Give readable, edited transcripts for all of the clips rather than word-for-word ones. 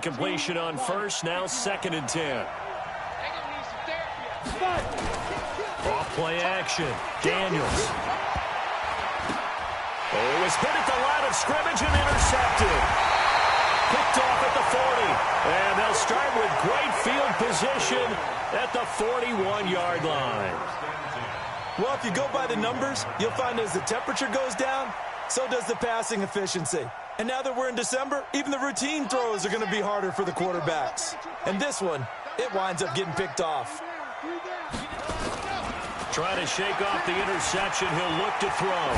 Completion on first, now 2nd and 10. Off play action. Daniels. Oh, it was hit at the line of scrimmage and intercepted. Picked off at the 40. And they'll start with great field position at the 41-yard line. Well, if you go by the numbers, you'll find as the temperature goes down, so does the passing efficiency. And now that we're in December, even the routine throws are going to be harder for the quarterbacks. And this one, it winds up getting picked off. Trying to shake off the interception. He'll look to throw.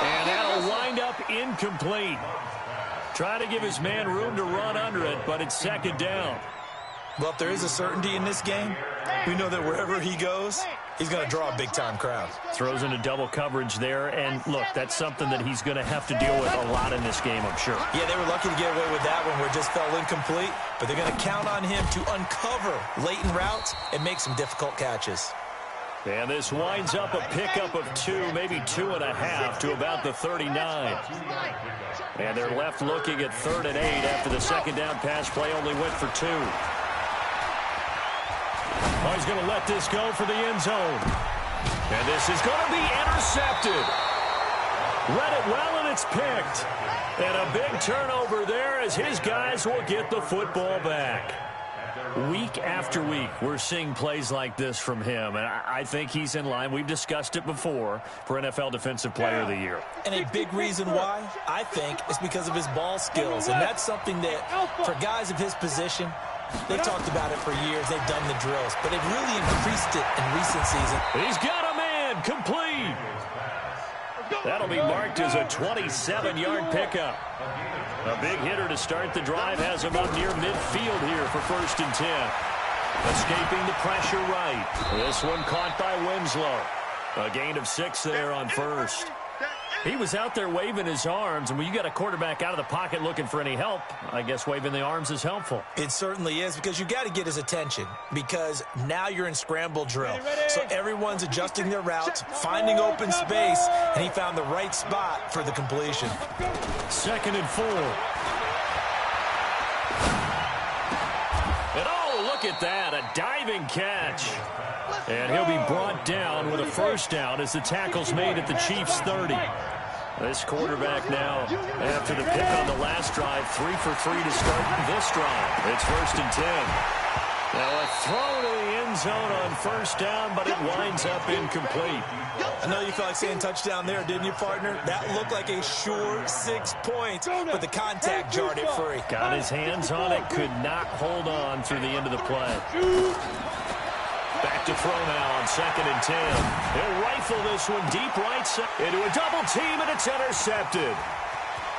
And that'll wind up incomplete. Trying to give his man room to run under it, but it's 2nd down. Well, if there is a certainty in this game, we know that wherever he goes, he's going to draw a big-time crowd. Throws into double coverage there, and look, that's something that he's going to have to deal with a lot in this game, I'm sure. Yeah, they were lucky to get away with that one where it just fell incomplete, but they're going to count on him to uncover latent routes and make some difficult catches. And this winds up a pickup of 2, maybe 2.5 to about the 39. And they're left looking at 3rd and 8 after the 2nd down pass play only went for 2. Oh, he's going to let this go for the end zone. And this is going to be intercepted. Read it well, and it's picked. And a big turnover there as his guys will get the football back. Week after week, we're seeing plays like this from him, and I think he's in line. We've discussed it before for NFL Defensive Player of the Year. And a big reason why, I think, is because of his ball skills. And that's something that, for guys of his position, they've talked about it for years. They've done the drills, but they've really increased it in recent seasons. He's got a man complete. That'll be marked as a 27-yard pickup. A big hitter to start the drive has him up near midfield here for 1st and 10. Escaping the pressure right. This one caught by Winslow. A gain of 6 there on first. He was out there waving his arms, and when you got a quarterback out of the pocket looking for any help, I guess waving the arms is helpful. It certainly is, because you got to get his attention, because now you're in scramble drill. So everyone's adjusting their routes, finding open space, and he found the right spot for the completion. 2nd and 4. And oh, look at that, a diving catch. And he'll be brought down with a 1st down as the tackle's made at the Chiefs' 30. This quarterback now, after the pick on the last drive, 3 for 3 to start this drive. It's 1st and 10. Now a throw to the end zone on 1st down, but it winds up incomplete. I know you felt like saying touchdown there, didn't you, partner? That looked like a sure 6 points, but the contact jarred it free. Got his hands on it, could not hold on through the end of the play. Back to throw now on 2nd and 10. He'll rifle this one deep right side into a double team, and it's intercepted.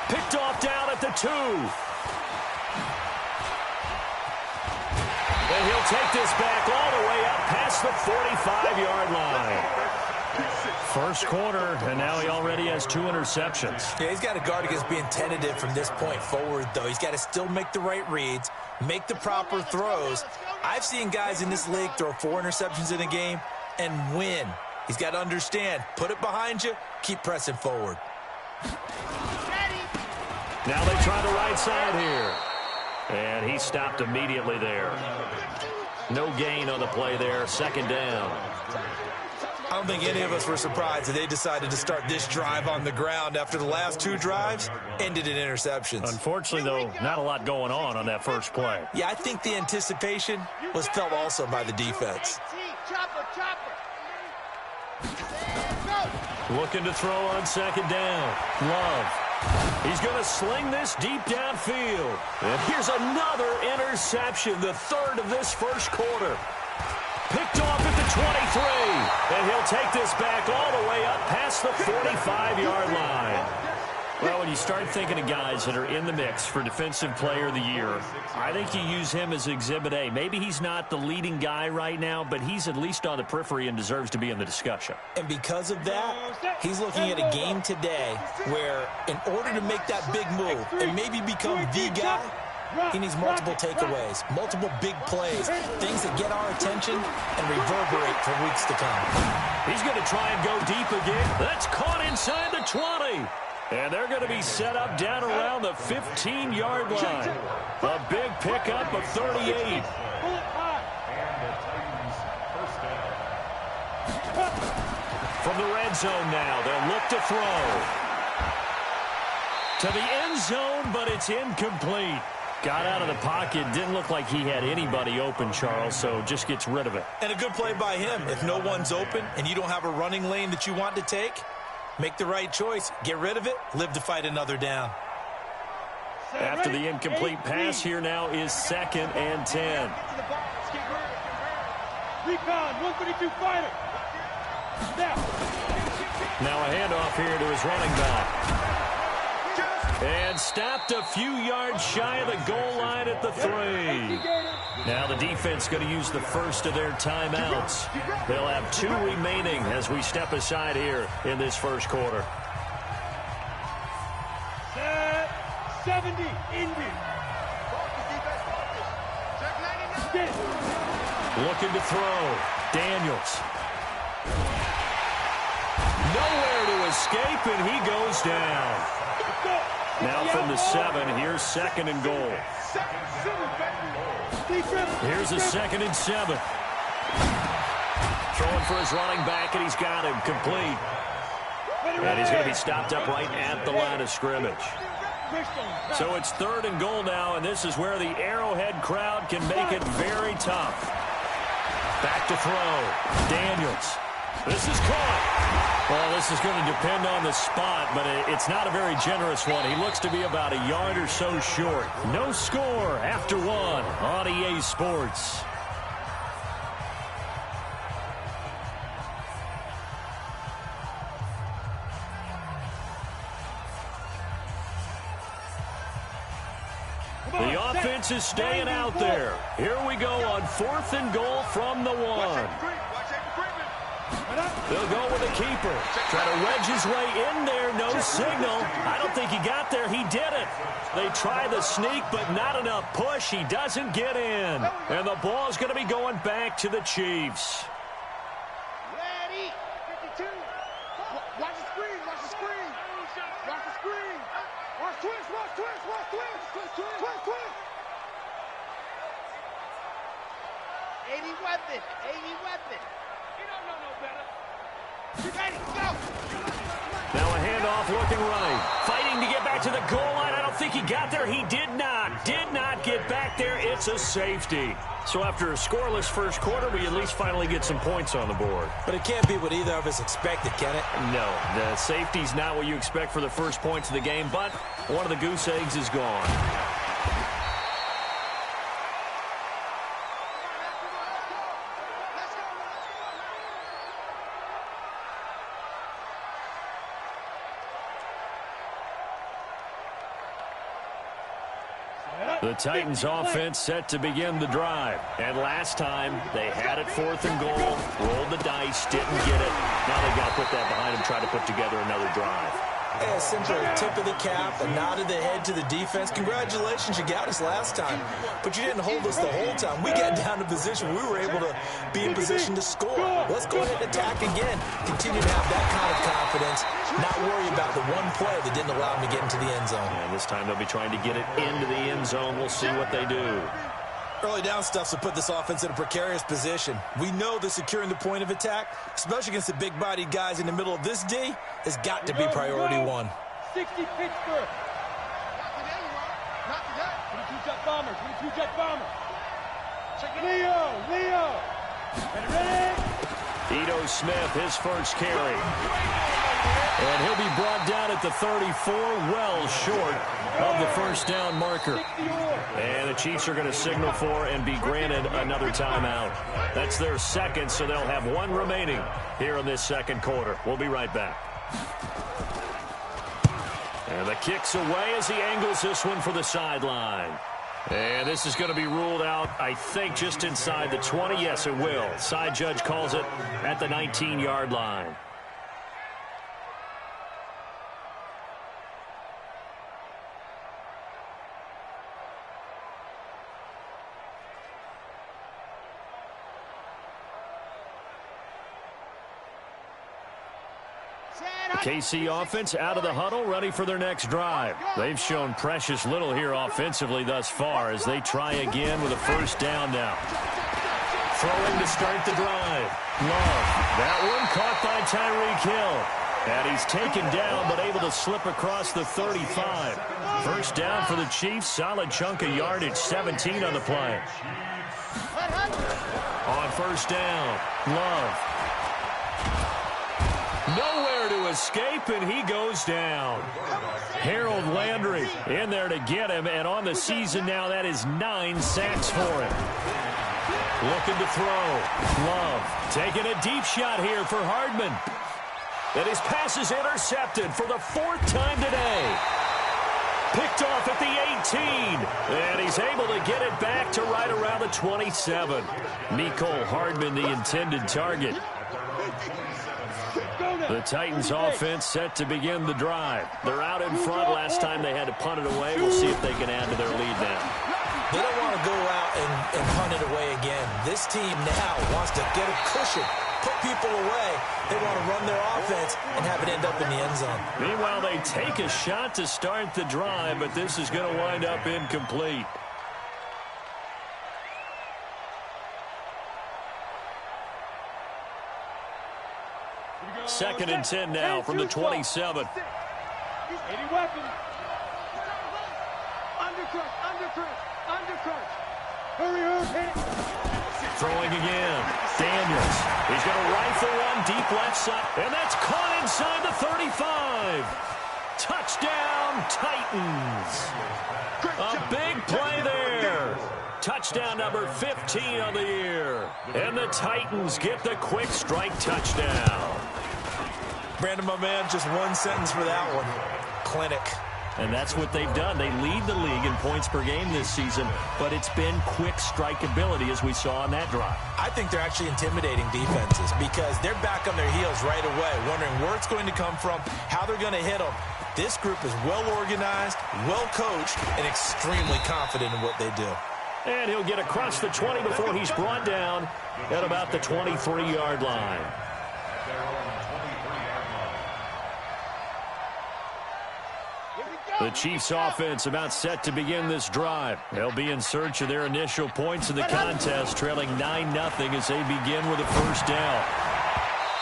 Picked off down at the 2. And he'll take this back all the way up past the 45-yard line. 1st quarter, and now he already has 2 interceptions. Yeah, he's got to guard against being tentative from this point forward, though. He's got to still make the right reads, make the proper throws. I've seen guys in this league throw 4 interceptions in a game and win. He's got to understand, put it behind you, keep pressing forward. Now they try the right side here. And he stopped immediately there. No gain on the play there, 2nd down. I don't think any of us were surprised that they decided to start this drive on the ground after the last 2 drives ended in interceptions. Unfortunately, though, not a lot going on that first play. Yeah, I think the anticipation was felt also by the defense. Looking to throw on 2nd down. Love. He's going to sling this deep downfield. And here's another interception, the 3rd of this 1st quarter. Picked off at the 23. And he'll take this back all the way up past the 45-yard line. Well, when you start thinking of guys that are in the mix for Defensive Player of the Year, I think you use him as Exhibit A. Maybe he's not the leading guy right now, but he's at least on the periphery and deserves to be in the discussion. And because of that, he's looking at a game today where in order to make that big move and maybe become the guy, he needs multiple takeaways, multiple big plays, things that get our attention and reverberate for weeks to come. He's going to try and go deep again. That's caught inside the 20. And they're going to be set up down around the 15-yard line. A big pickup of 38. From the red zone now, they'll look to throw. To the end zone, but it's incomplete. Got out of the pocket. Didn't look like he had anybody open, Charles, so just gets rid of it. And a good play by him. If no one's open and you don't have a running lane that you want to take, make the right choice. Get rid of it. Live to fight another down. After the incomplete pass, here now is 2nd and 10. Recon, 132 fighter. Now a handoff here to his running back. And stopped a few yards shy of the goal line at the 3. Now the defense going to use the first of their timeouts. They'll have 2 remaining as we step aside here in this first quarter. 70, Indy. Looking to throw. Daniels. Nowhere to escape, and he goes down. Now from the 7, here's 2nd and goal. Here's a 2nd and 7. Throwing for his running back, and he's got him complete. And he's going to be stopped up right at the line of scrimmage. So it's 3rd and goal now, and this is where the Arrowhead crowd can make it very tough. Back to throw. Daniels. This is caught. Well, this is going to depend on the spot, but it's not a very generous one. He looks to be about a yard or so short. No score after 1 on EA Sports. The offense is staying out there. Here we go on 4th and goal from the 1. They'll go with a keeper. Try to wedge his way in there. No signal. I don't think he got there. He did it. They try the sneak, but not enough push. He doesn't get in. And the ball is going to be going back to the Chiefs. Ready. 52. Watch the screen. Watch the screen. Watch the screen. Watch twist. Watch twist. Watch twist. Twist. Twist. 80 weapon. 80 weapon. You don't know no better. Ready, go. Now a handoff looking right. Fighting to get back to the goal line. I don't think he got there. He did not. Did not get back there. It's a safety. So after a scoreless first quarter, we at least finally get some points on the board. But it can't be what either of us expected, can it? No, the safety's not what you expect for the first points of the game, but one of the goose eggs is gone. The Titans offense set to begin the drive. And last time, they had it 4th and goal, rolled the dice, didn't get it. Now they've got to put that behind them, try to put together another drive. Yeah, simply a tip of the cap, a nod of the head to the defense. Congratulations, you got us last time. But you didn't hold us the whole time. We got down to position. We were able to be in position to score. Let's go ahead and attack again. Continue to have that kind of confidence. Not worry about the one play that didn't allow them to get into the end zone. And this time they'll be trying to get it into the end zone. We'll see what they do. Early down stuff's to put this offense in a precarious position. We know that securing the point of attack, especially against the big-bodied guys in the middle of this D, has got to be priority 1. 60 Pittsburgh. Not today. 22 jet bomber. 22 jet bomber. Check it. Leo. Ready? Ito Smith, his first carry. And he'll be brought down at the 34, well short of the first down marker. And the Chiefs are going to signal for and be granted another timeout. That's their 2nd, so they'll have 1 remaining here in this 2nd quarter. We'll be right back. And the kick's away as he angles this one for the sideline. And this is going to be ruled out, I think, just inside the 20. Yes, it will. Side judge calls it at the 19-yard line. The KC offense out of the huddle, ready for their next drive. They've shown precious little here offensively thus far as they try again with a first down now. Throwing to start the drive. Love. That one caught by Tyreek Hill. And he's taken down but able to slip across the 35. First down for the Chiefs. Solid chunk of yardage. 17 on the play. On first down, Love. Nowhere to escape, and he goes down. Harold Landry in there to get him, and on the season now, that is 9 sacks for him. Looking to throw. Love taking a deep shot here for Hardman. And his pass is intercepted for the 4th time today. Picked off at the 18. And he's able to get it back to right around the 27. Mecole Hardman, the intended target. The Titans offense set to begin the drive. They're out in front. Last time they had to punt it away. We'll see if they can add to their lead now. They don't want to go out and punt it away again. This team now wants to get a cushion, put people away. They want to run their offense and have it end up in the end zone. Meanwhile, they take a shot to start the drive, but this is going to wind up incomplete. Second and 10 now from the 27. Any weapon. Undercut. Hurry, hit it. Throwing again. Daniels. He's going to rifle one deep left side. And that's caught inside the 35. Touchdown, Titans. A big play there. Touchdown number 15 on the year. And the Titans get the quick strike touchdown. Brandon, my man, just one sentence for that one. Clinic. And that's what they've done. They lead the league in points per game this season, but it's been quick strike ability as we saw on that drive. I think they're actually intimidating defenses because they're back on their heels right away, wondering where it's going to come from, how they're going to hit them. This group is well organized, well coached, and extremely confident in what they do. And he'll get across the 20 before he's brought down at about the 23-yard line. The Chiefs offense about set to begin this drive. They'll be in search of their initial points in the contest, trailing 9-0 as they begin with a first down.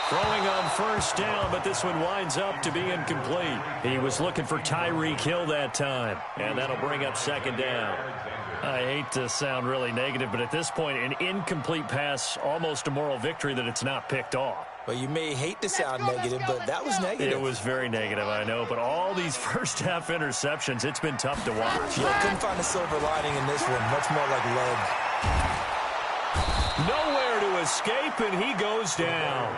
Throwing on first down, but this one winds up to be incomplete. He was looking for Tyreek Hill that time, and that'll bring up second down. I hate to sound really negative, but at this point, an incomplete pass, almost a moral victory that it's not picked off. Well, you may hate to sound negative, but that was negative. It was very negative, I know. But all these first-half interceptions, it's been tough to watch. Yeah, couldn't find a silver lining in this one. Much more like lead. Nowhere to escape, and he goes down.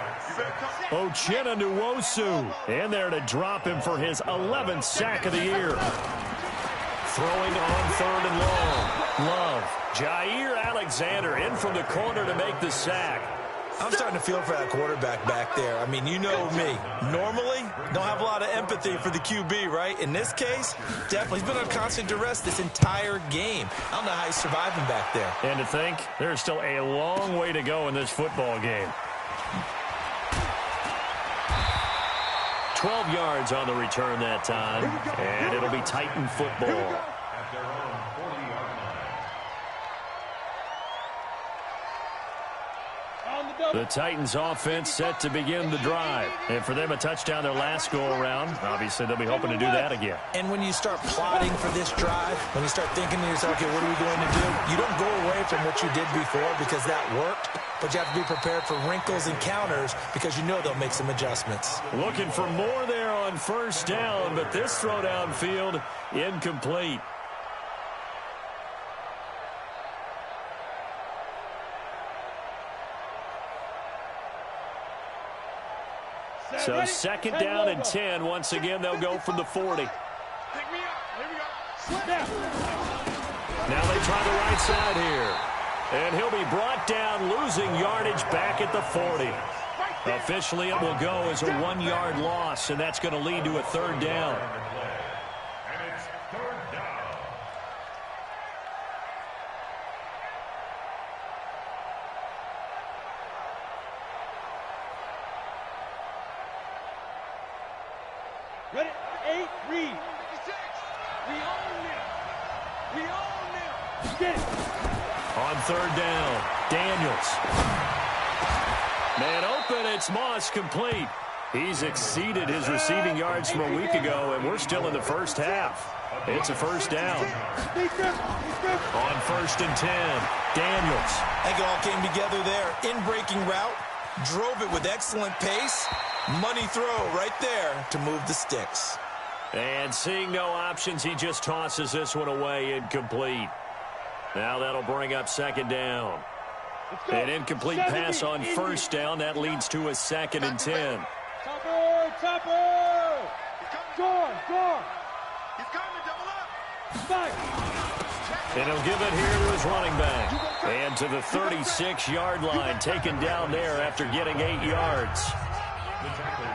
Uchenna Nwosu in there to drop him for his 11th sack of the year. Throwing on third and long. Love. Jair Alexander in from the corner to make the sack. I'm starting to feel for that quarterback back there. I mean, you know me. Normally, don't have a lot of empathy for the QB, right? In this case, definitely. He's been on constant duress this entire game. I don't know how he's surviving back there. And to think, there's still a long way to go in this football game. 12 yards on the return that time, and it'll be Titan football. The Titans offense set to begin the drive. And for them, a touchdown their last go-around. Obviously, they'll be hoping to do that again. And when you start plotting for this drive, when you start thinking to yourself, okay, what are we going to do? You don't go away from what you did before because that worked. But you have to be prepared for wrinkles and counters because you know they'll make some adjustments. Looking for more there on first down, but this throw downfield incomplete. So second down and 10. Once again, they'll go from the 40. Now they try the right side here. And he'll be brought down, losing yardage back at the 40. Officially, it will go as a 1-yard loss, and that's going to lead to a third down. Ready? 8, read. 56. We own them. We own them. Get it. On third down, Daniels. Man open, it's Moss, complete. He's exceeded his receiving yards from a week ago, and we're still in the first half. It's a first down. On 1st and 10, Daniels. I think it all came together there. In-breaking route, drove it with excellent pace. Money throw right there to move the sticks. And seeing no options, he just tosses this one away, incomplete. Now that'll bring up 2nd down. An incomplete pass on 1st down. That leads to a 2nd and 10. Topper! Score! He's coming, double up! Back! And he'll give it here to his running back. And to the 36-yard line, taken down there after getting 8 yards.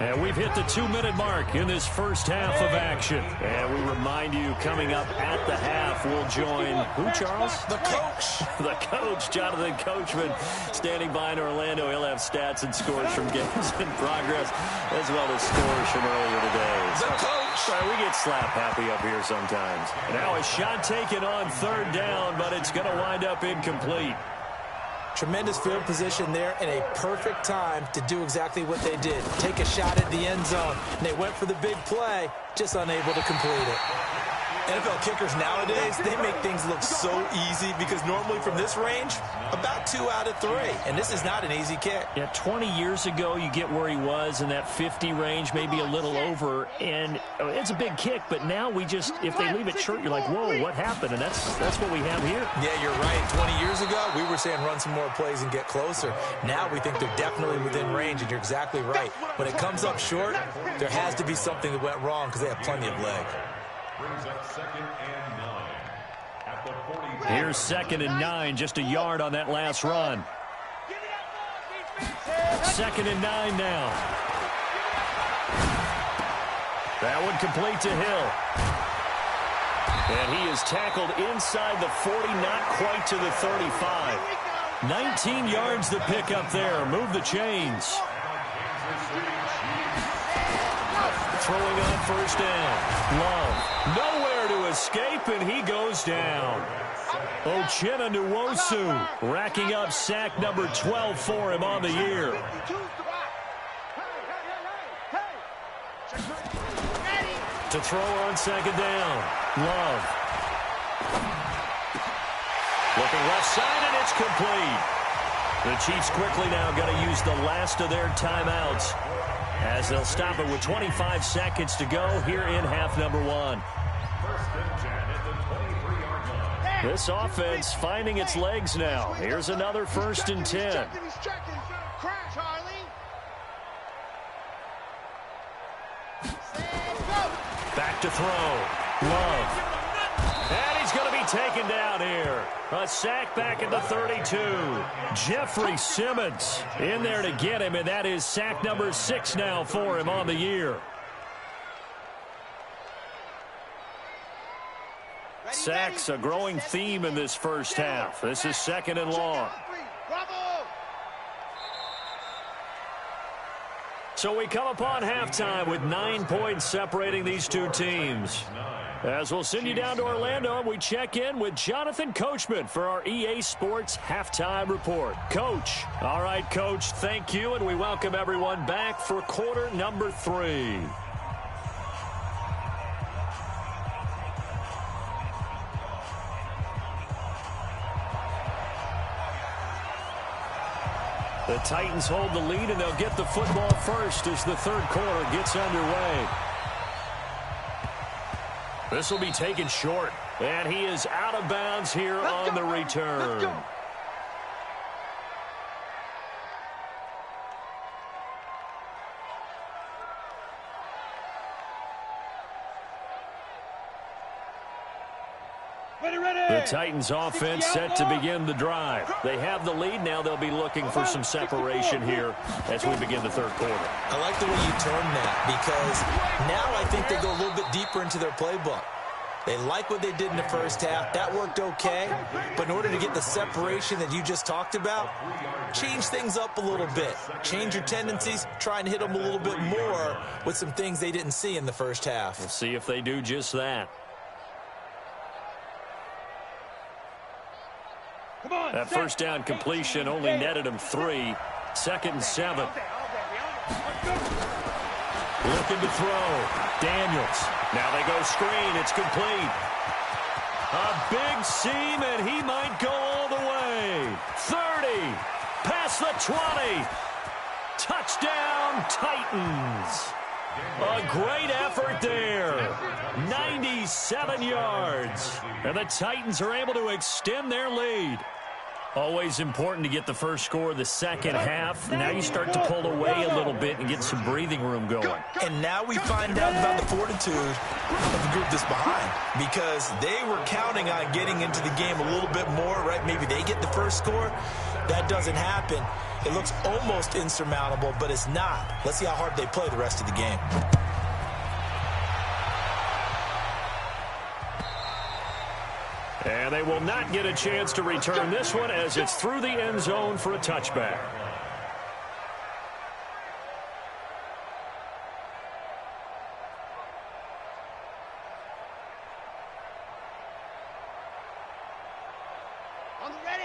And we've hit the 2-minute mark in this first half of action. And we remind you, coming up at the half, we'll join, who, Charles? The coach. The coach, Jonathan Coachman, standing by in Orlando. He'll have stats and scores from games in progress, as well as scores from earlier today. The coach. Sorry, we get slap happy up here sometimes. Now a shot taken on 3rd down, but it's going to wind up incomplete. Tremendous field position there and a perfect time to do exactly what they did. Take a shot at the end zone. And they went for the big play, just unable to complete it. NFL kickers nowadays, they make things look so easy because normally from this range, about 2 out of 3. And this is not an easy kick. Yeah, 20 years ago, you get where he was in that 50 range, maybe a little over. And it's a big kick, but now we just, if they leave it short, you're like, whoa, what happened? And that's what we have here. Yeah, you're right. 20 years ago, we were saying run some more plays and get closer. Now we think they're definitely within range, and you're exactly right. When it comes up short, there has to be something that went wrong because they have plenty of leg. Brings up 2nd and 9 at the 40. Here's 2nd and 9, just a yard on that last run. 2nd and 9 now. That one complete to Hill. And he is tackled inside the 40, not quite to the 35. 19 yards to pick up there. Move the chains. Throwing on 1st down. Love. Nowhere to escape, and he goes down. Uchenna Nwosu racking up sack number 12 for him on the year. To throw on 2nd down. Love. Looking left side, and it's complete. The Chiefs quickly now got to use the last of their timeouts, as they'll stop it with 25 seconds to go here in half number 1. This offense finding its legs now. Here's another 1st and 10. Back to throw. Love. And he's going to be taken down here. A sack back at the 32. Jeffrey Simmons in there to get him, and that is sack number 6 now for him on the year. Sacks, a growing theme in this first half. This is 2nd and long. So we come upon halftime with 9 points separating these two teams. As we'll send you down to Orlando, and we check in with Jonathan Coachman for our EA Sports Halftime Report. Coach. All right, Coach, thank you, and we welcome everyone back for quarter number 3. The Titans hold the lead, and they'll get the football first as the 3rd quarter gets underway. This will be taken short, and he is out of bounds here on the return. The Titans offense set to begin the drive. They have the lead. Now they'll be looking for some separation here as we begin the 3rd quarter. I like the way you term that, because now I think they go a little bit deeper into their playbook. They like what they did in the first half. That worked okay. But in order to get the separation that you just talked about, change things up a little bit. Change your tendencies. Try and hit them a little bit more with some things they didn't see in the first half. We'll see if they do just that. That first down completion only netted him 3. 2nd and 7. Looking to throw. Daniels. Now they go screen. It's complete. A big seam, and he might go all the way. 30. Past the 20. Touchdown, Titans. A great effort there. 97 yards. And the Titans are able to extend their lead. Always important to get the first score of the second half. Now you start to pull away a little bit and get some breathing room going. And now we find out about the fortitude of the group that's behind, because they were counting on getting into the game a little bit more, right? Maybe they get the first score. That doesn't happen. It looks almost insurmountable, but it's not. Let's see how hard they play the rest of the game. And they will not get a chance to return this one as it's through the end zone for a touchback.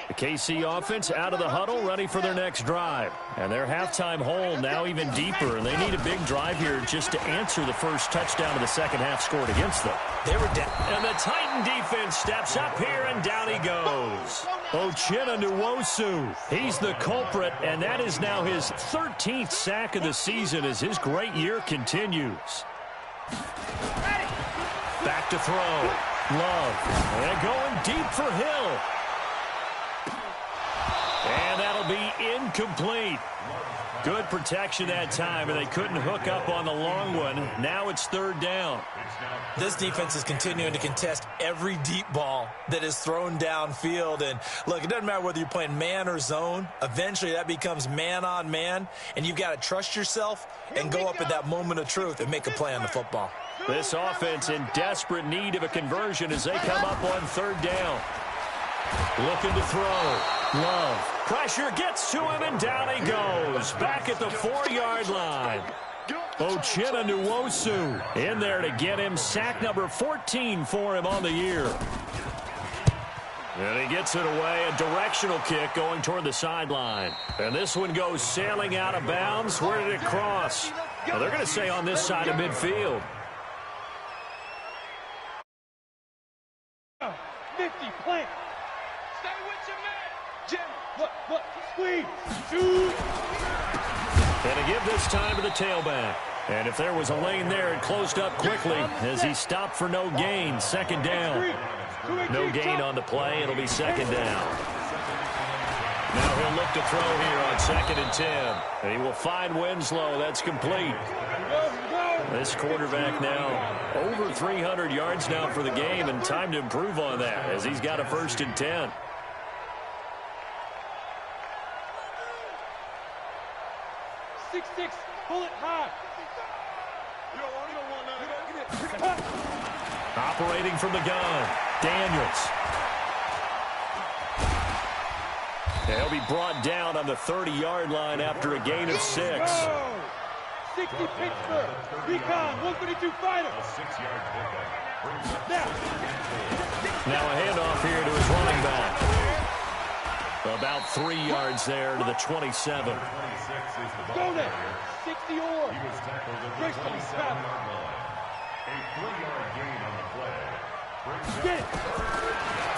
The KC offense out of the huddle, ready for their next drive. And their halftime hole now even deeper, and they need a big drive here just to answer the first touchdown of the second half scored against them. They were down. And the Titan defense steps up here, and down he goes. Uchenna Nwosu. He's the culprit, and that is now his 13th sack of the season as his great year continues. Back to throw. Love. And going deep for Hill. And that'll be incomplete. Good protection that time, and they couldn't hook up on the long one. Now it's 3rd down. This defense is continuing to contest every deep ball that is thrown downfield. And, look, it doesn't matter whether you're playing man or zone. Eventually that becomes man on man, and you've got to trust yourself and go up at that moment of truth and make a play on the football. This offense in desperate need of a conversion as they come up on 3rd down. Looking to throw. Love. Pressure gets to him, and down he goes. Back at the 4-yard line. Uchenna Nwosu in there to get him sack number 14 for him on the year. And he gets it away. A directional kick going toward the sideline. And this one goes sailing out of bounds. Where did it cross? Well, they're going to say on this side of midfield. 50, plant. Stay with your man. Jim, look, squeeze, shoot. And to give this time to the tailback. And if there was a lane there, it closed up quickly as he stopped for no gain. 2nd down. No gain on the play. It'll be 2nd down. Now he'll look to throw here on 2nd and 10. And he will find Winslow. That's complete. This quarterback now over 300 yards now for the game, and time to improve on that as he's got a 1st and 10. Six, pull it high. Operating from the gun, Daniels. He'll be brought down on the 30-yard line after a gain of 6. 60 Pittsburgh. Recon, 132 fighter. Now a handoff here to his running back. About 3 yards there to the 27. Go there. 60 or. Breaks the spot. A 3-yard gain on the play. Get it.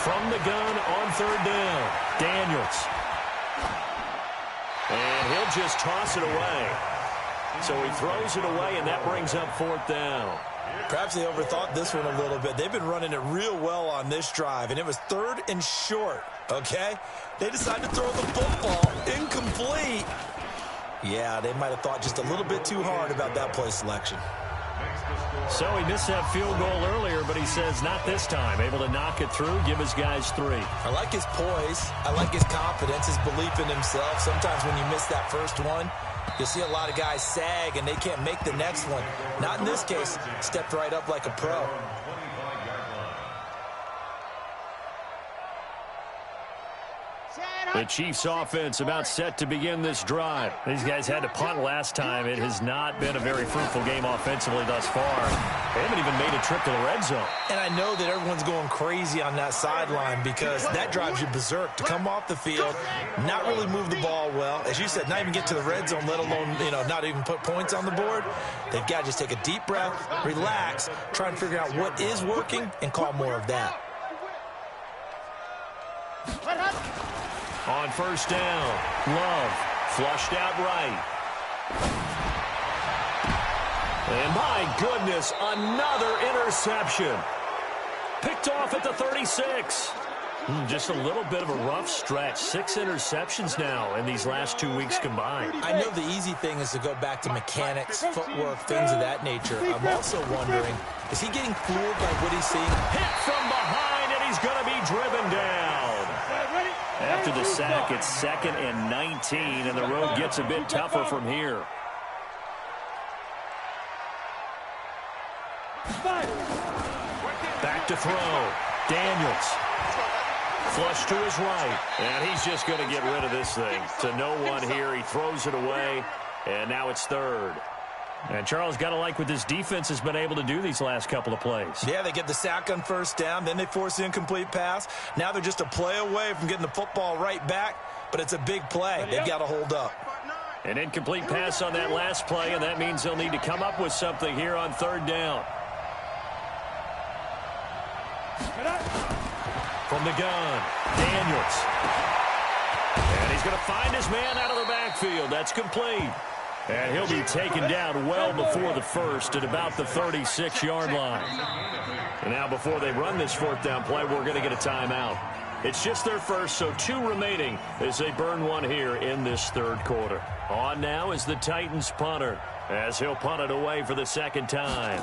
From the gun on 3rd down, Daniels. And he'll just toss it away. So he throws it away, and that brings up 4th down. Perhaps they overthought this one a little bit. They've been running it real well on this drive, and it was 3rd and short, okay? They decided to throw the football incomplete. Yeah, they might have thought just a little bit too hard about that play selection. So he missed that field goal earlier, but he says not this time. Able to knock it through, give his guys 3. I like his poise. I like his confidence, his belief in himself. Sometimes when you miss that first one, you'll see a lot of guys sag and they can't make the next one. Not in this case. Stepped right up like a pro. The Chiefs offense about set to begin this drive. These guys had to punt last time. It has not been a very fruitful game offensively thus far. They haven't even made a trip to the red zone. And I know that everyone's going crazy on that sideline because that drives you berserk to come off the field, not really move the ball well. As you said, not even get to the red zone, let alone, not even put points on the board. They've got to just take a deep breath, relax, try and figure out what is working and call more of that. On first down, Love flushed out right. And my goodness, another interception. Picked off at the 36. Just a little bit of a rough stretch. 6 interceptions now in these last 2 weeks combined. I know the easy thing is to go back to mechanics, footwork, things of that nature. I'm also wondering, is he getting fooled by what he's seeing? Hit from behind, and he's going to be driven down. After the sack, it's 2nd and 19, and the road gets a bit tougher from here. Back to throw. Daniels. Flush to his right, and he's just going to get rid of this thing. To no one here, he throws it away, and now it's 3rd. And Charles, got to like what this defense has been able to do these last couple of plays. Yeah, they get the sack on first down, then they force the incomplete pass. Now they're just a play away from getting the football right back, but it's a big play. They've got to hold up. An incomplete pass on that last play, and that means they'll need to come up with something here on 3rd down. From the gun, Daniels. And he's going to find his man out of the backfield. That's complete. And he'll be taken down well before the first at about the 36-yard line. And now before they run this 4th down play, we're going to get a timeout. It's just their first, so 2 remaining as they burn one here in this 3rd quarter. On now is the Titans punter as he'll punt it away for the 2nd time.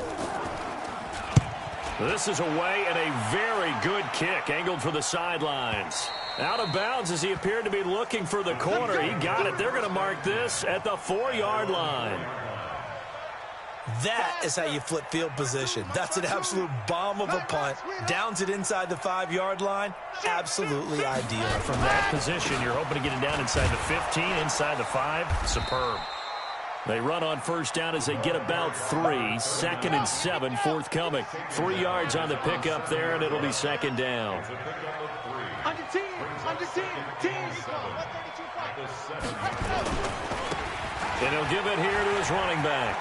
This is away and a very good kick angled for the sidelines. Out of bounds as he appeared to be looking for the corner. He got it. They're going to mark this at the 4-yard line. That is how you flip field position. That's an absolute bomb of a punt. Downs it inside the 5-yard line. Absolutely ideal. From that position, you're hoping to get it down inside the 15, inside the 5. Superb. They run on first down as they get about 3. 2nd and 7, forthcoming. 3 yards on the pickup there, and it'll be 2nd down. Under 10, And he'll give it here to his running back.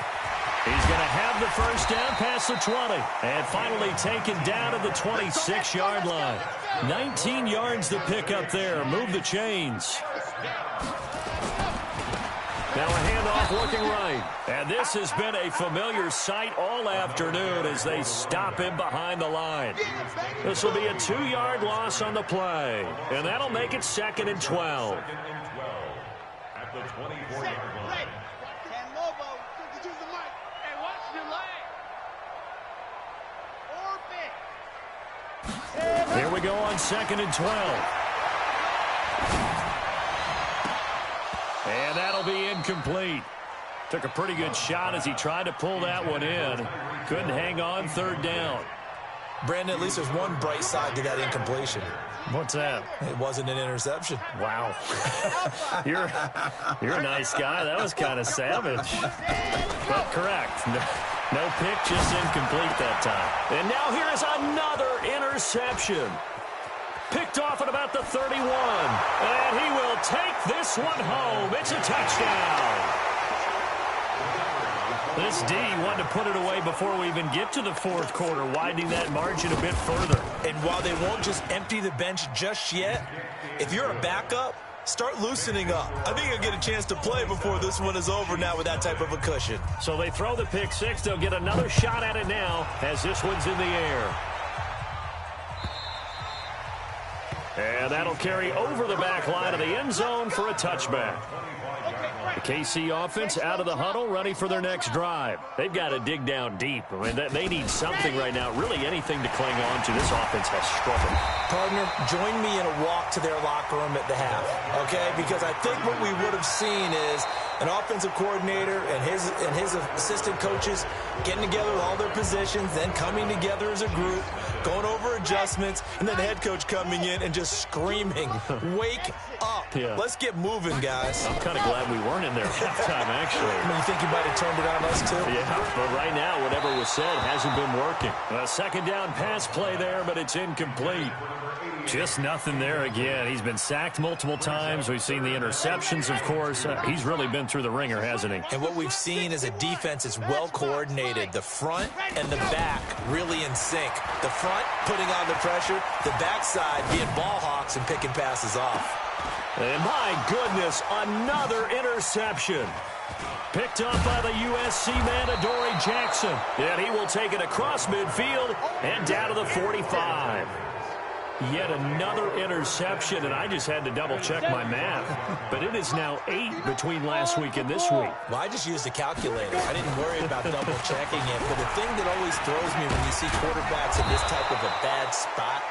He's going to have the first down past the 20. And finally taken down at the 26-yard line. 19 yards to pick up there. Move the chains. Now a handoff looking right. And this has been a familiar sight all afternoon as they stop him behind the line. This will be a 2-yard loss on the play. And that'll make it 2nd and 12. At the 24-yard line. Here we go on 2nd and 12. And that'll be incomplete. Took a pretty good shot as he tried to pull that one in. Couldn't hang on 3rd down. Brandon, at least there's one bright side to that incompletion. What's that? It wasn't an interception. Wow. You're a nice guy. That was kind of savage. But correct. No pick, just incomplete that time. And now here is another interception. Picked off at about the 31. And he will take this one home. It's a touchdown. This D wanted to put it away before we even get to the 4th quarter, widening that margin a bit further. And while they won't just empty the bench just yet, if you're a backup, start loosening up. I think you'll get a chance to play before this one is over now with that type of a cushion. So they throw the pick 6. They'll get another shot at it now as this one's in the air. And that'll carry over the back line of the end zone for a touchback. The KC offense out of the huddle, ready for their next drive. They've got to dig down deep. I mean, they need something right now, really anything to cling on to. This offense has struggled. Partner, join me in a walk to their locker room at the half, okay? Because I think what we would have seen is an offensive coordinator and his assistant coaches getting together with all their positions, then coming together as a group, going over adjustments, and then the head coach coming in and just screaming, wake up. Yeah. Let's get moving, guys. I'm kind of glad we weren't in there at halftime, actually. I mean, you think you might have turned it on us, too? Yeah, but right now, whatever was said hasn't been working. A second down pass play there, but it's incomplete. Just nothing there again. He's been sacked multiple times. We've seen the interceptions, of course. He's really been through the ringer, hasn't he? And what we've seen is a defense that's well coordinated. The front and the back really in sync. The front putting on the pressure, the backside being ball hawks and picking passes off. And my goodness, another interception. Picked up by the USC man, Adoree Jackson. And he will take it across midfield and down to the 45. Yet another interception, and I just had to double-check my math. But it is now 8 between last week and this week. Well, I just used a calculator. I didn't worry about double-checking it. But the thing that always throws me when you see quarterbacks in this type of a bad spot,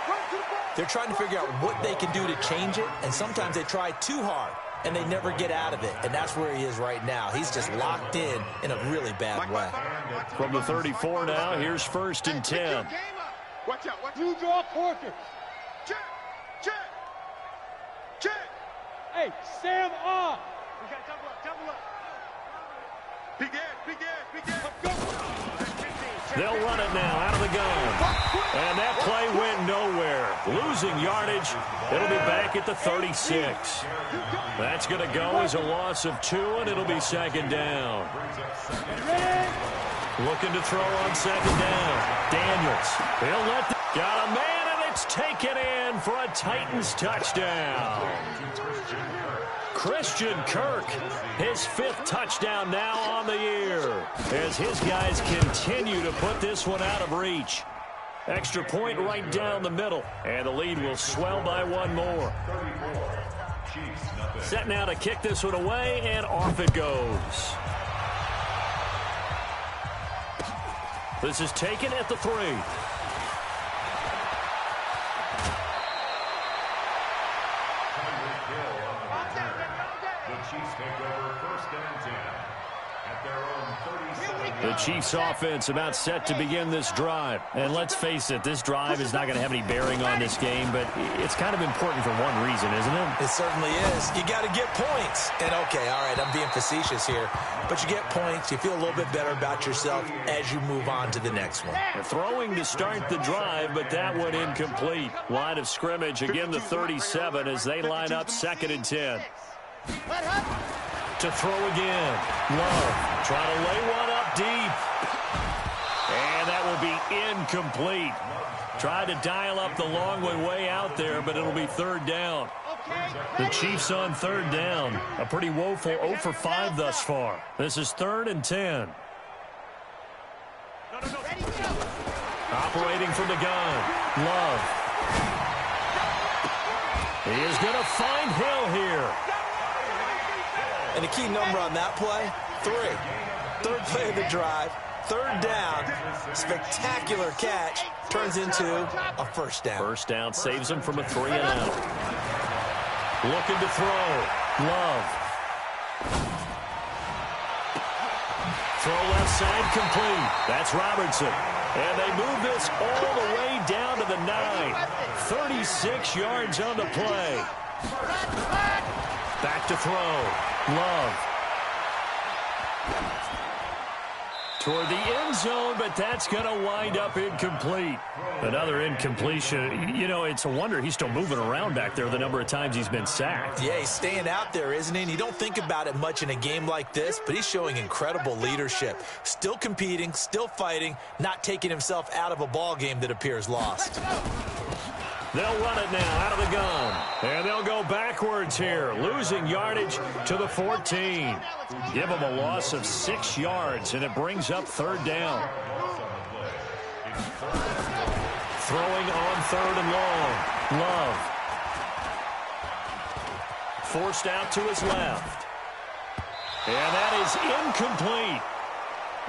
they're trying to figure out what they can do to change it, and sometimes they try too hard, and they never get out of it. And that's where he is right now. He's just locked in a really bad way. From the 34 now, here's 1st and 10. Watch out. You draw quarters. Check. Hey, Sam off. We got double up. Big Ed. They'll run it now out of the gun. And that play went nowhere. Losing yardage. It'll be back at the 36. That's going to go as a loss of 2, and it'll be 2nd down. Looking to throw on 2nd down. Daniels. Got a man, and it's taken in for a Titans touchdown. Christian Kirk, his 5th touchdown now on the year, as his guys continue to put this one out of reach. Extra point right down the middle, and the lead will swell by 1 more. Set now to kick this one away, and off it goes. This is taken at the 3. The Chiefs offense about set to begin this drive. And let's face it, this drive is not going to have any bearing on this game, but it's kind of important for one reason, isn't it? It certainly is. You got to get points. And okay, all right, I'm being facetious here, but you get points, you feel a little bit better about yourself as you move on to the next one. Throwing to start the drive, but that one incomplete. Line of scrimmage, again the 37 as they line up 2nd and 10. To throw again. Love trying to lay one up deep. And that will be incomplete. Tried to dial up the long way out there, but it'll be 3rd down. The Chiefs on 3rd down. A pretty woeful 0 for 5 thus far. This is 3rd and 10. Operating from the gun. Love. He is going to find Hill here. And the key number on that play, 3. 3rd play of the drive, 3rd down, spectacular catch, turns into a 1st down. 1st down saves him from a 3 and out. Looking to throw. Love. Throw left side complete. That's Robertson. And they move this all the way down to the 9. 36 yards on the play. Back to throw. Love. Toward the end zone, but that's going to wind up incomplete. Another incompletion. You know, it's a wonder he's still moving around back there the number of times he's been sacked. Yeah, he's staying out there, isn't he? And you don't think about it much in a game like this, but he's showing incredible leadership. Still competing, still fighting, not taking himself out of a ball game that appears lost. They'll run it now out of the gun. And they'll go backwards here, losing yardage to the 14. Give them a loss of 6 yards, and it brings up 3rd down. Throwing on 3rd and long. Love. Forced out to his left. And that is incomplete.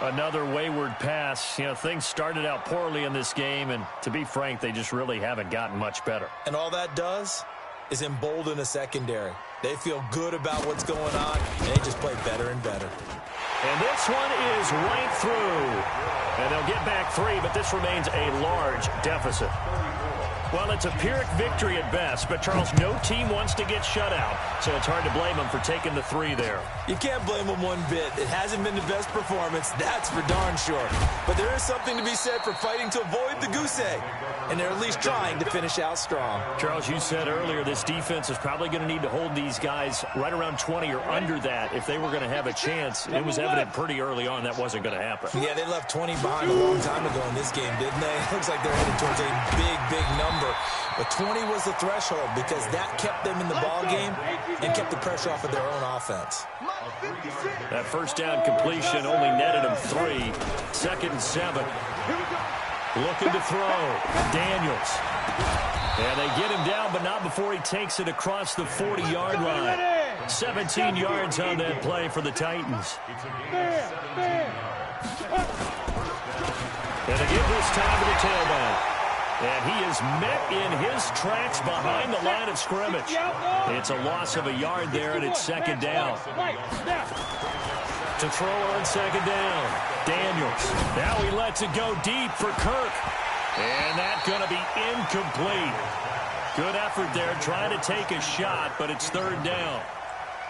Another wayward pass. You know, things started out poorly in this game, and to be frank, they just really haven't gotten much better. And all that does is embolden a secondary. They feel good about what's going on, and they just play better and better. And this one is right through. And they'll get back 3, but this remains a large deficit. Well, it's a Pyrrhic victory at best, but, Charles, no team wants to get shut out, so it's hard to blame them for taking the 3 there. You can't blame them one bit. It hasn't been the best performance, that's for darn sure. But there is something to be said for fighting to avoid the goose egg, and they're at least trying to finish out strong. Charles, you said earlier this defense is probably going to need to hold these guys right around 20 or under that if they were going to have a chance. It was evident pretty early on that wasn't going to happen. Yeah, they left 20 behind a long time ago in this game, didn't they? It looks like they're headed towards a big number. But 20 was the threshold because that kept them in the ball game and kept the pressure off of their own offense. That first down completion only netted them 3. 2nd and 7. Looking to throw. Daniels. And they get him down, but not before he takes it across the 40-yard line. 17 yards on that play for the Titans. And they give this time to the tailback. And he is met in his tracks behind the line of scrimmage. It's a loss of a yard there, and it's 2nd down. To throw on 2nd down. Daniels. Now he lets it go deep for Kirk. And that's going to be incomplete. Good effort there, trying to take a shot, but it's 3rd down.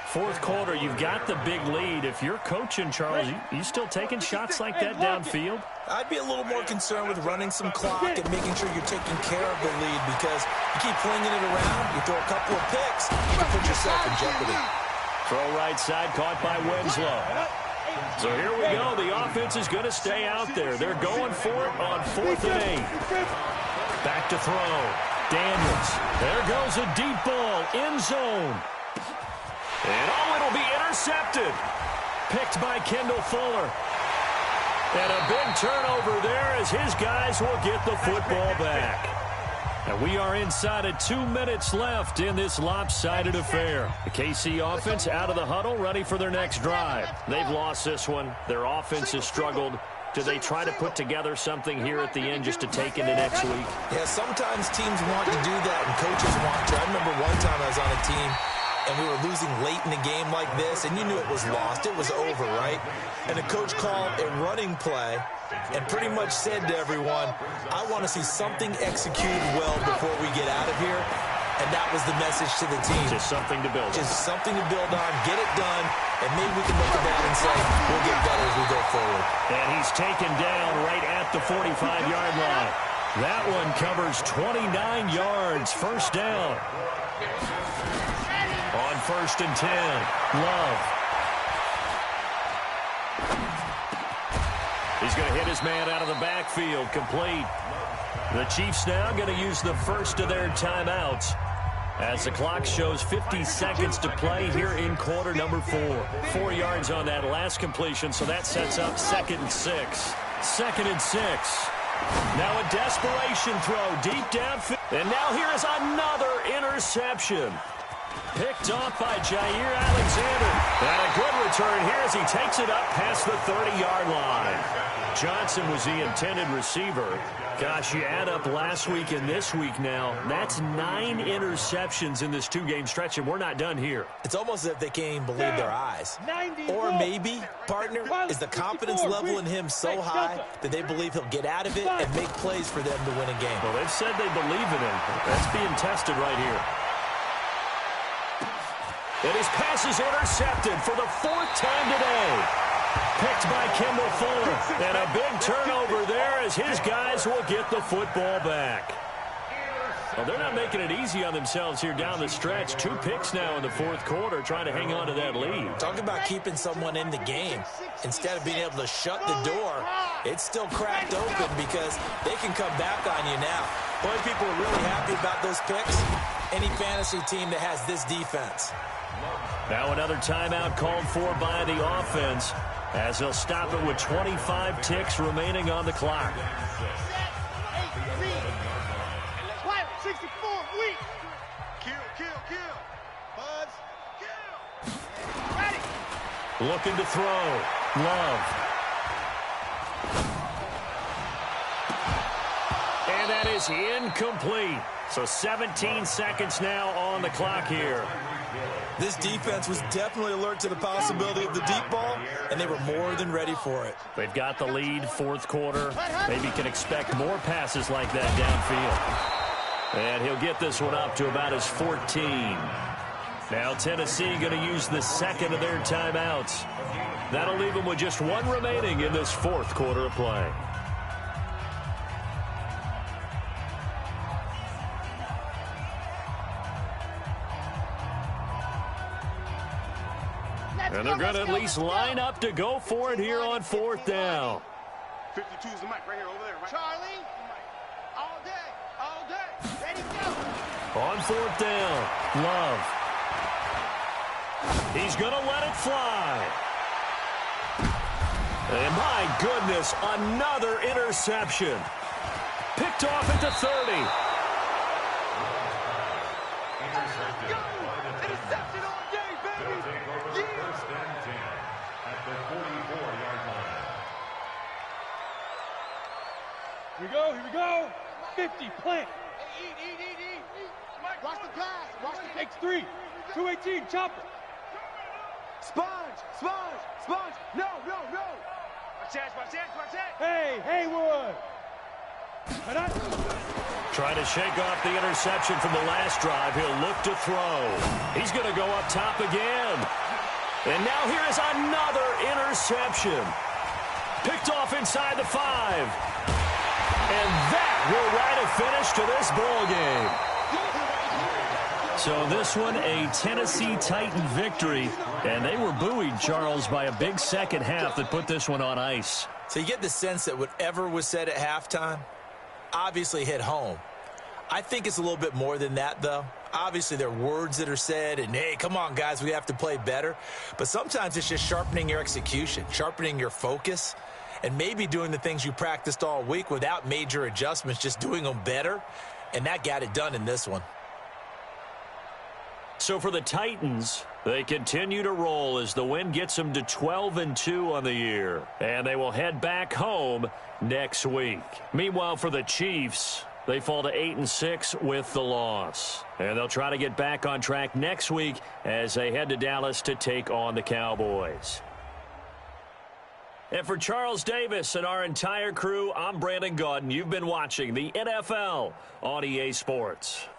4th quarter, you've got the big lead. If you're coaching, Charles, you still taking shots like that downfield? I'd be a little more concerned with running some clock and making sure you're taking care of the lead because you keep flinging it around, you throw a couple of picks, you can put yourself in jeopardy. Throw right side, caught by Winslow. So here we go. The offense is going to stay out there. They're going for it on 4th and 8. Back to throw. Daniels. There goes a deep ball. End zone. And, it'll be intercepted. Picked by Kendall Fuller. And a big turnover there as his guys will get the football back. And we are inside of 2 minutes left in this lopsided affair. The KC offense out of the huddle, ready for their next drive. They've lost this one. Their offense has struggled. Do they try to put together something here at the end just to take into next week? Yeah, sometimes teams want to do that and coaches want to. I remember one time I was on a team and we were losing late in a game like this, and you knew it was lost. It was over, right? And the coach called a running play and pretty much said to everyone, I want to see something executed well before we get out of here. And that was the message to the team. Just something to build on. Just something to build on, get it done, and maybe we can look at that and say, we'll get better as we go forward. And he's taken down right at the 45-yard line. That one covers 29 yards. 1st down. On 1st and 10, Love. He's going to hit his man out of the backfield, complete. The Chiefs now going to use the first of their timeouts as the clock shows 50 seconds to play here in quarter number 4. 4 yards on that last completion, so that sets up 2nd and 6. 2nd and 6. Now a desperation throw deep downfield. And now here is another interception. Picked off by Jair Alexander. And a good return here as he takes it up past the 30-yard line. Johnson was the intended receiver. Gosh, you add up last week and this week now, that's 9 interceptions in this 2-game stretch, and we're not done here. It's almost as if they can't even believe their eyes. Or maybe, partner, is the confidence level in him so high that they believe he'll get out of it and make plays for them to win a game. Well, they've said they believe in him. That's being tested right here. And his pass is intercepted for the 4th time today. Picked by Kendall Fuller. And a big turnover there as his guys will get the football back. Well, they're not making it easy on themselves here down the stretch. 2 picks now in the 4th quarter trying to hang on to that lead. Talk about keeping someone in the game. Instead of being able to shut the door, it's still cracked open because they can come back on you now. Boy, people are really happy about those picks. Any fantasy team that has this defense. Now another timeout called for by the offense as they'll stop it with 25 ticks remaining on the clock. 64, weak. Kill. Buds, kill. Ready. Looking to throw. Love. And that is incomplete. So 17 seconds now on the clock here. This defense was definitely alert to the possibility of the deep ball, and they were more than ready for it. They've got the lead, fourth quarter. Maybe can expect more passes like that downfield. And he'll get this one up to about his 14. Now Tennessee going to use the second of their timeouts. That'll leave them with just one remaining in this fourth quarter of play. And they're going to at least line up to go for it here on fourth down. 52 is the mic right here over there. Right? Charlie, all day, ready, go. On fourth down, Love. He's going to let it fly. And my goodness, another interception. Picked off at the 30. Interception all day, baby. First and 10 at the 44-yard line. Here we go. 50, plant. Eat. Watch the pass. Watch the Takes 3. 218, chopper. Sponge. No. Watch that. Hey, Haywood. Trying to shake off the interception from the last drive. He'll look to throw. He's going to go up top again. And now here is another interception. Picked off inside the 5. And that will write a finish to this ball game. So this one, a Tennessee Titan victory. And they were buoyed, Charles, by a big second half that put this one on ice. So you get the sense that whatever was said at halftime obviously hit home. I think it's a little bit more than that, though. Obviously, there are words that are said, and, hey, come on, guys, we have to play better. But sometimes it's just sharpening your execution, sharpening your focus, and maybe doing the things you practiced all week without major adjustments, just doing them better. And that got it done in this one. So for the Titans, they continue to roll as the win gets them to 12-2 on the year. And they will head back home next week. Meanwhile, for the Chiefs, they fall to 8-6 with the loss. And they'll try to get back on track next week as they head to Dallas to take on the Cowboys. And for Charles Davis and our entire crew, I'm Brandon Gaudin. You've been watching the NFL on EA Sports.